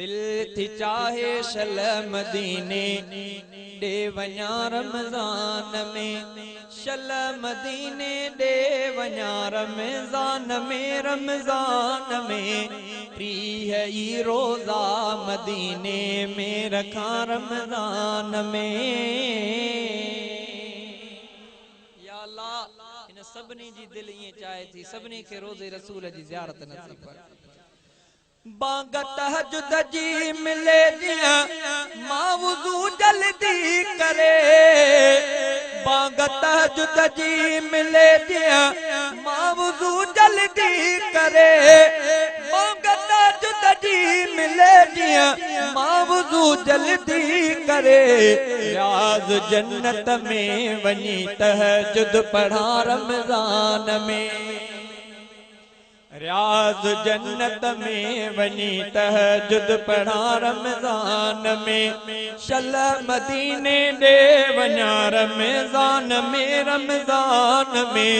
दिल थी चाहे शल मदीने दे वञा रमज़ान में, शल मदीने दे वञा रमज़ान में, रमज़ान में प्रिय ई रोज़ा मदीने में रखा रमज़ान में। या अल्लाह इन सभिनी जी दिल ईअं चाहे थी सभिनी खे रोज़े रसूल जी ज़ियारत नसीब कर। बांग तहज्जुद जी मिले जिया मां वुज़ू जल्दी करे, बांग तहज्जुद जी मिले जिया मां वुज़ू जल्दी करे, बांग तहज्जुद जी मिले जिया मां वुज़ू जल्दी करे, रियाज़ जन्नत में वञी तहज्जुद पढ़ा रमज़ान में, रियाज़ जन्नत में वनी तहज्जुद पढ़ा रमज़ान में, शल मदीने दे वञा रमज़ान में, रमज़ान में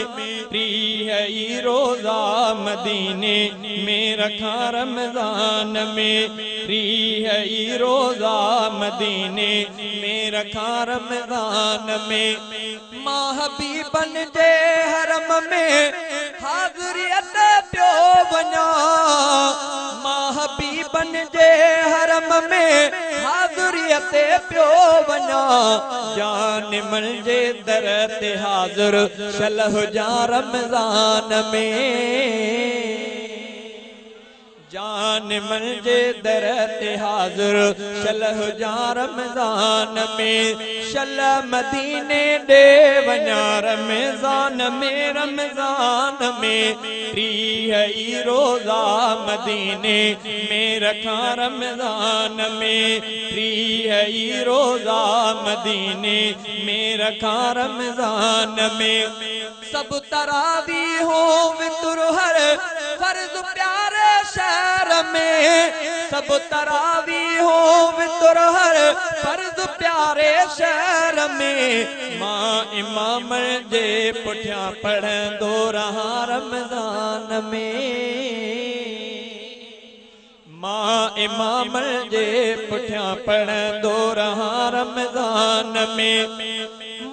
प्रिय ई रोज़ा मदीने में रखा रमज़ान में, प्रिय ई रोज़ा मदीने में रखा रमज़ान में। मां हबीबन जे हरम में हाज़िरियत पियो वञा, मां हबीबन जे हरम में हाज़िरियत पियो वञा, जान मन जे दर ते हाज़िर शल हुजा रमज़ान में, जान मन जे दर ते हाज़िर शल हुजा रमज़ान में, शल मदीने दे वञा रमज़ान में, रमज़ान में प्रिय ई रोज़ा मदीने में रखा रमज़ान में, प्रिय ई रोज़ा मदीने में रखा रमज़ान में। सब तरावी हो वितुर हर फर्ज प्यारे शहर में, सब तरावी हो वितुर हर फर्ज प्यारे शहर में, मां इमाम जे पुठियां पढ़ंदो रहा रमज़ान में, मां इमाम जे पुठियां पढ़ंदो रहा रमज़ान में।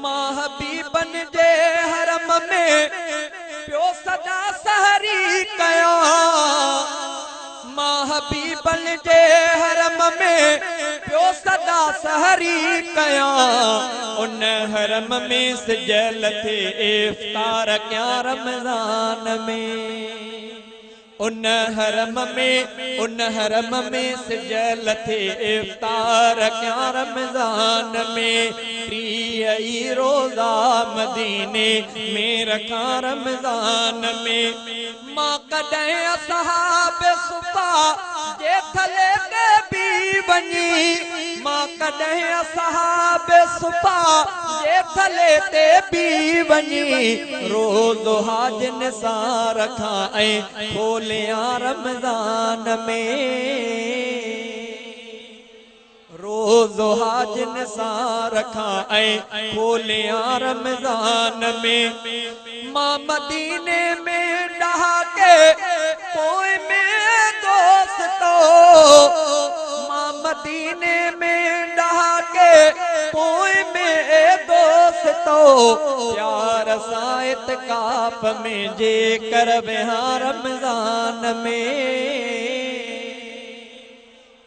मां हबीबन जे हरम में पियो सदा सहरी कया, मां हबीबन जे हरम में पियो सदा सहरी कया, उन हरम में सिजल थे इफ्तार क्या रमज़ान में, उन हरम में सिजल थे इफ्तार क्या रमज़ान में, प्रिय ई रोज़ा मदीने में रखा रमज़ान में। मां कॾहिं असहाब सुफ़ा जे थले ते भी वञी, मां कॾहिं असहाब सुफ़ा जे थले ते भी वञी, रोज़ हाजिन सां रखा ऐं खोलिया रमज़ान में, रोज़ हाजिन सां रखा ऐं खोलिया रमज़ान में। मां मदीने में डहाके पोइ में दोस्तो, मां मदीने में डहाके पोइ में दोस्तो, प्यार सां इत्काफ़ में जे कर विहा रमज़ान में,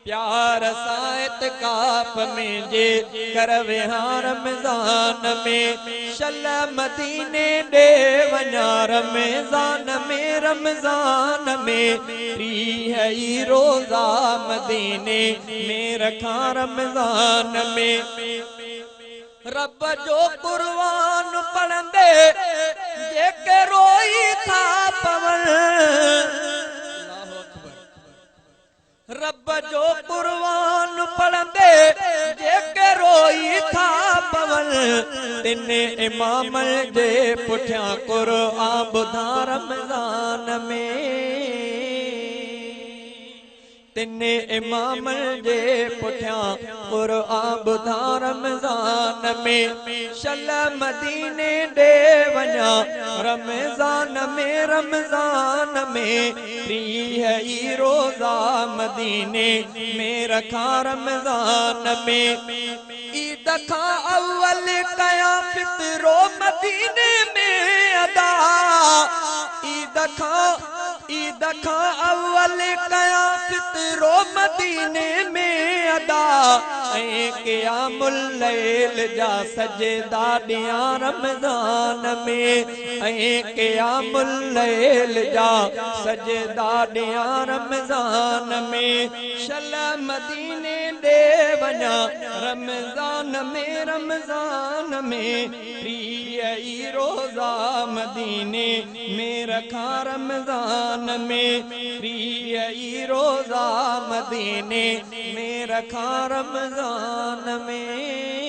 प्यार सां इत्काफ़ में जे कर विहा रमज़ान में, शल मदीने दे वञा रमज़ान में, रमज़ान में प्रिय ई रोज़ा मदीने में रखा रमज़ान में। रब जो कुर्बान पढ़ंदे जेके रोई था पवन, रब जो कुर्बान पढ़ंदे जेके रोई था पवन, तिन इमाम जे पुठियां कुरआन ॿुधा रमज़ान में, तिने इमाम जे पुठियां क़ुरान ॿुधा रमज़ान में शल मदीने ॾे वञा रमज़ान में प्रिय ई रोज़ा मदीने में रखा रमज़ान में ईद खां अव्वल कया फितरो मदीने में अदा ईद खां अव्वल कया फितरो मदीने में अदा ऐं क़यामुल लैल जा सजदा ॾियां रमज़ान में ऐं क़यामुल लैल जा सजदा ॾियां रमज़ान में शल मदीने ॾे वञा रमज़ान में प्रिय ई रोज़ा मदीने में रखा रमज़ान में प्रिय ई रोज़ा मदीने में रखा रमज़ान में।